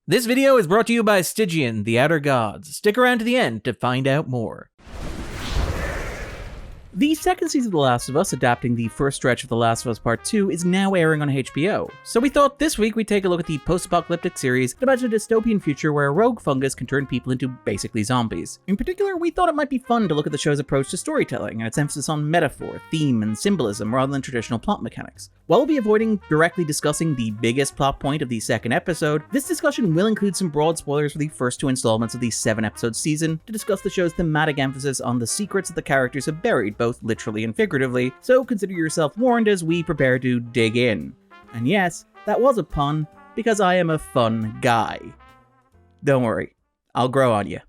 This video is brought to you by Stygian, the Outer Gods. Stick around to the end to find out more. The second season of The Last of Us, adapting the first stretch of The Last of Us Part 2, is now airing on HBO. So we thought this week we'd take a look at the post-apocalyptic series and imagine a dystopian future where a rogue fungus can turn people into basically zombies. In particular, we thought it might be fun to look at the show's approach to storytelling and its emphasis on metaphor, theme, and symbolism rather than traditional plot mechanics. While we'll be avoiding directly discussing the biggest plot point of the second episode, this discussion will include some broad spoilers for the first two installments of the 7-episode season to discuss the show's thematic emphasis on the secrets that the characters have buried, both literally and figuratively, so consider yourself warned as we prepare to dig in. And yes, that was a pun, because I am a fun guy. Don't worry, I'll grow on you.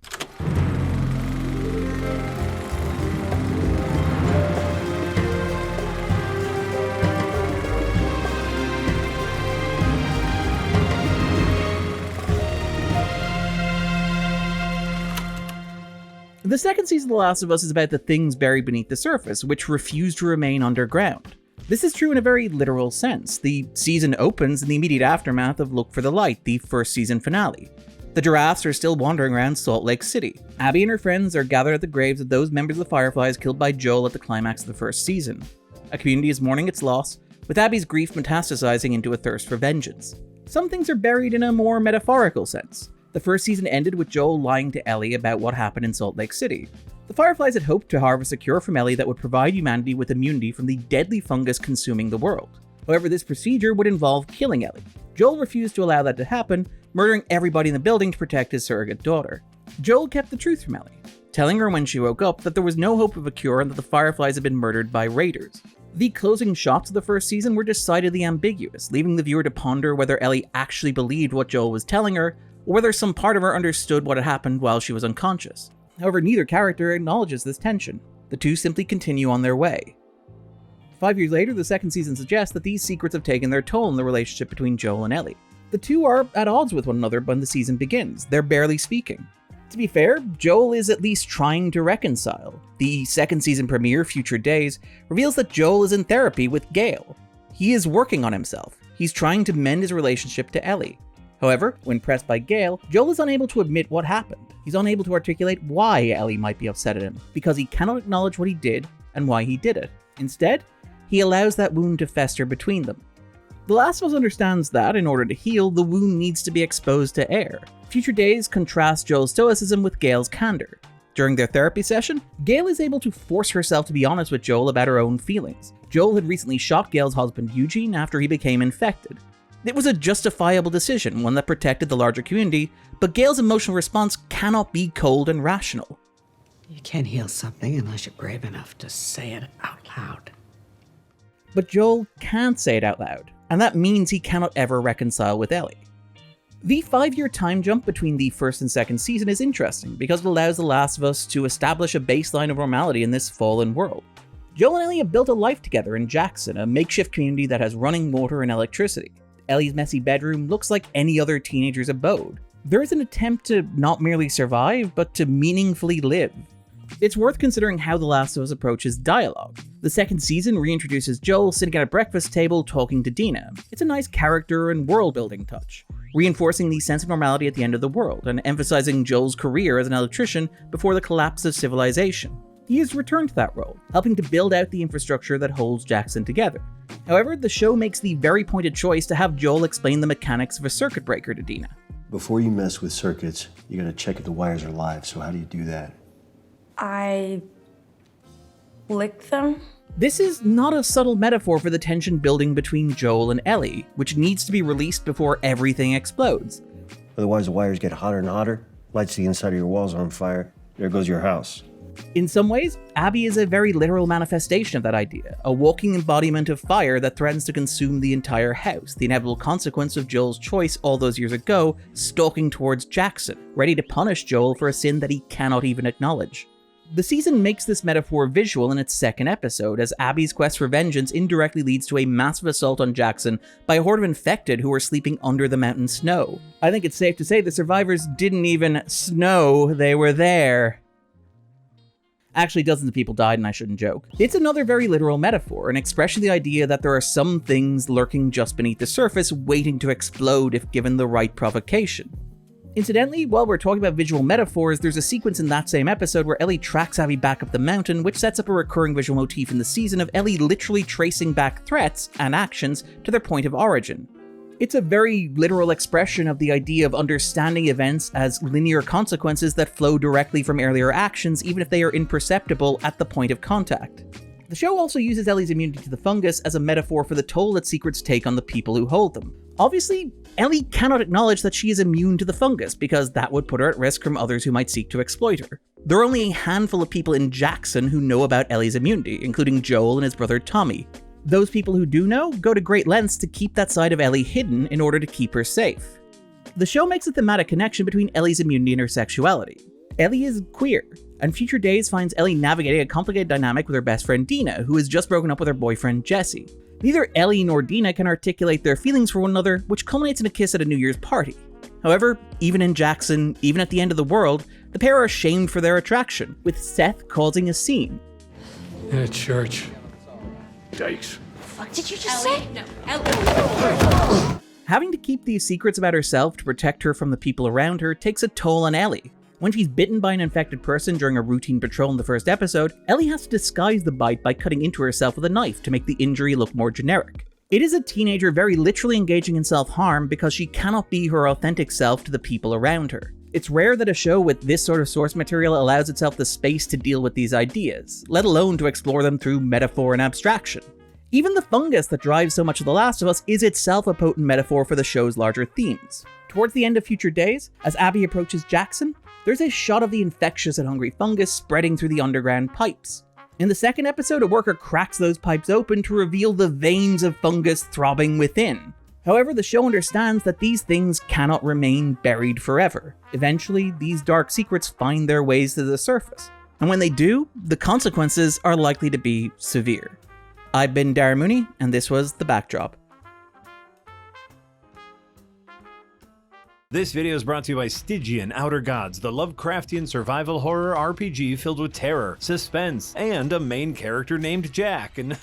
The second season of The Last of Us is about the things buried beneath the surface, which refuse to remain underground. This is true in a very literal sense. The season opens in the immediate aftermath of Look for the Light, the first season finale. The giraffes are still wandering around Salt Lake City. Abby and her friends are gathered at the graves of those members of the Fireflies killed by Joel at the climax of the first season. A community is mourning its loss, with Abby's grief metastasizing into a thirst for vengeance. Some things are buried in a more metaphorical sense. The first season ended with Joel lying to Ellie about what happened in Salt Lake City. The Fireflies had hoped to harvest a cure from Ellie that would provide humanity with immunity from the deadly fungus consuming the world. However, this procedure would involve killing Ellie. Joel refused to allow that to happen, murdering everybody in the building to protect his surrogate daughter. Joel kept the truth from Ellie, telling her when she woke up that there was no hope of a cure and that the Fireflies had been murdered by raiders. The closing shots of the first season were decidedly ambiguous, leaving the viewer to ponder whether Ellie actually believed what Joel was telling her, or whether some part of her understood what had happened while she was unconscious. However, neither character acknowledges this tension. The two simply continue on their way. 5 years later, the second season suggests that these secrets have taken their toll in the relationship between Joel and Ellie. The two are at odds with one another when the season begins. They're barely speaking. To be fair, Joel is at least trying to reconcile. The second season premiere, Future Days, reveals that Joel is in therapy with Gale. He is working on himself. He's trying to mend his relationship to Ellie. However, when pressed by Gale, Joel is unable to admit what happened. He's unable to articulate why Ellie might be upset at him, because he cannot acknowledge what he did and why he did it. Instead, he allows that wound to fester between them. The Last of Us understands that, in order to heal, the wound needs to be exposed to air. Future Days contrasts Joel's stoicism with Gale's candor. During their therapy session, Gale is able to force herself to be honest with Joel about her own feelings. Joel had recently shot Gale's husband Eugene after he became infected. It was a justifiable decision, one that protected the larger community, but Gale's emotional response cannot be cold and rational. You can't heal something unless you're brave enough to say it out loud. But Joel can't say it out loud, and that means he cannot ever reconcile with Ellie. The 5-year time jump between the first and second season is interesting because it allows The Last of Us to establish a baseline of normality in this fallen world. Joel and Ellie have built a life together in Jackson, a makeshift community that has running water and electricity. Ellie's messy bedroom looks like any other teenager's abode. There is an attempt to not merely survive, but to meaningfully live. It's worth considering how The Last of Us approaches dialogue. The second season reintroduces Joel sitting at a breakfast table talking to Dina. It's a nice character and world-building touch, reinforcing the sense of normality at the end of the world, and emphasizing Joel's career as an electrician before the collapse of civilization. He has returned to that role, helping to build out the infrastructure that holds Jackson together. However, the show makes the very pointed choice to have Joel explain the mechanics of a circuit breaker to Dina. Before you mess with circuits, you gotta check if the wires are live, so how do you do that? I lick them. This is not a subtle metaphor for the tension building between Joel and Ellie, which needs to be released before everything explodes. Otherwise the wires get hotter and hotter, lights the inside of your walls on fire, there goes your house. In some ways, Abby is a very literal manifestation of that idea, a walking embodiment of fire that threatens to consume the entire house, the inevitable consequence of Joel's choice all those years ago, stalking towards Jackson, ready to punish Joel for a sin that he cannot even acknowledge. The season makes this metaphor visual in its second episode, as Abby's quest for vengeance indirectly leads to a massive assault on Jackson by a horde of infected who are sleeping under the mountain snow. I think it's safe to say the survivors didn't even snow, they were there. Actually, dozens of people died, and I shouldn't joke. It's another very literal metaphor, an expression of the idea that there are some things lurking just beneath the surface, waiting to explode if given the right provocation. Incidentally, while we're talking about visual metaphors, there's a sequence in that same episode where Ellie tracks Abby back up the mountain, which sets up a recurring visual motif in the season of Ellie literally tracing back threats and actions to their point of origin. It's a very literal expression of the idea of understanding events as linear consequences that flow directly from earlier actions, even if they are imperceptible at the point of contact. The show also uses Ellie's immunity to the fungus as a metaphor for the toll that secrets take on the people who hold them. Obviously, Ellie cannot acknowledge that she is immune to the fungus, because that would put her at risk from others who might seek to exploit her. There are only a handful of people in Jackson who know about Ellie's immunity, including Joel and his brother Tommy. Those people who do know go to great lengths to keep that side of Ellie hidden in order to keep her safe. The show makes a thematic connection between Ellie's immunity and her sexuality. Ellie is queer, and Future Days finds Ellie navigating a complicated dynamic with her best friend Dina, who has just broken up with her boyfriend Jesse. Neither Ellie nor Dina can articulate their feelings for one another, which culminates in a kiss at a New Year's party. However, even in Jackson, even at the end of the world, the pair are ashamed for their attraction, with Seth causing a scene. At church. Yikes. What did you just say? No, Having to keep these secrets about herself to protect her from the people around her takes a toll on Ellie. When she's bitten by an infected person during a routine patrol in the first episode, Ellie has to disguise the bite by cutting into herself with a knife to make the injury look more generic. It is a teenager very literally engaging in self-harm because she cannot be her authentic self to the people around her. It's rare that a show with this sort of source material allows itself the space to deal with these ideas, let alone to explore them through metaphor and abstraction. Even the fungus that drives so much of The Last of Us is itself a potent metaphor for the show's larger themes. Towards the end of Future Days, as Abby approaches Jackson, there's a shot of the infectious and hungry fungus spreading through the underground pipes. In the second episode, a worker cracks those pipes open to reveal the veins of fungus throbbing within. However, the show understands that these things cannot remain buried forever. Eventually, these dark secrets find their ways to the surface. And when they do, the consequences are likely to be severe. I've been Darren Mooney, and this was The Backdrop. This video is brought to you by Stygian Outer Gods, the Lovecraftian survival horror RPG filled with terror, suspense, and a main character named Jack, and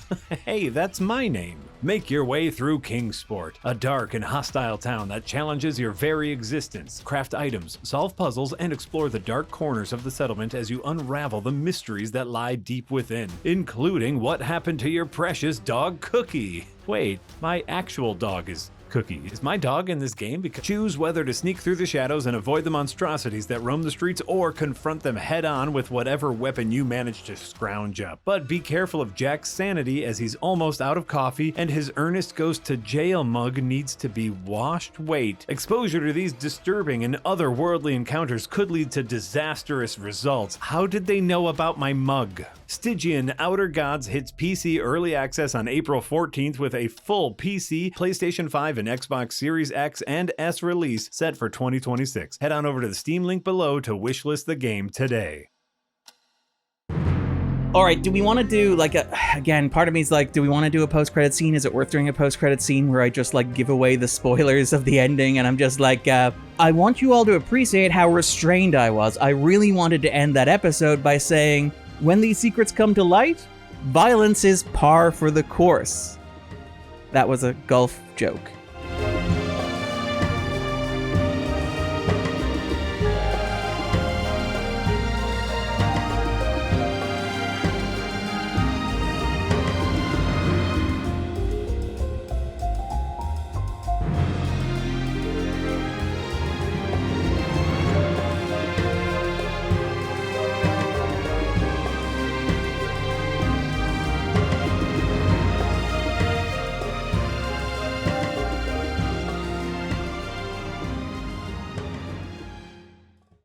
hey, that's my name. Make your way through Kingsport, a dark and hostile town that challenges your very existence. Craft items, solve puzzles, and explore the dark corners of the settlement as you unravel the mysteries that lie deep within, including what happened to your precious dog Cookie. Wait, my actual dog is Cookie. Is my dog in this game? Because choose whether to sneak through the shadows and avoid the monstrosities that roam the streets, or confront them head on with whatever weapon you manage to scrounge up. But be careful of Jack's sanity, as he's almost out of coffee and his Ernest goes to jail mug needs to be washed. Wait, exposure to these disturbing and otherworldly encounters could lead to disastrous results. How did they know about my mug? Stygian Outer Gods hits PC Early Access on April 14th with a full PC, PlayStation 5, and Xbox Series X and S release set for 2026. Head on over to the Steam link below to wishlist the game today. Alright, do we want to do again, part of me is like, do we want to do a post-credit scene? Is it worth doing a post-credit scene where I just give away the spoilers of the ending and I'm just I want you all to appreciate how restrained I was. I really wanted to end that episode by saying, when these secrets come to light, violence is par for the course. That was a golf joke.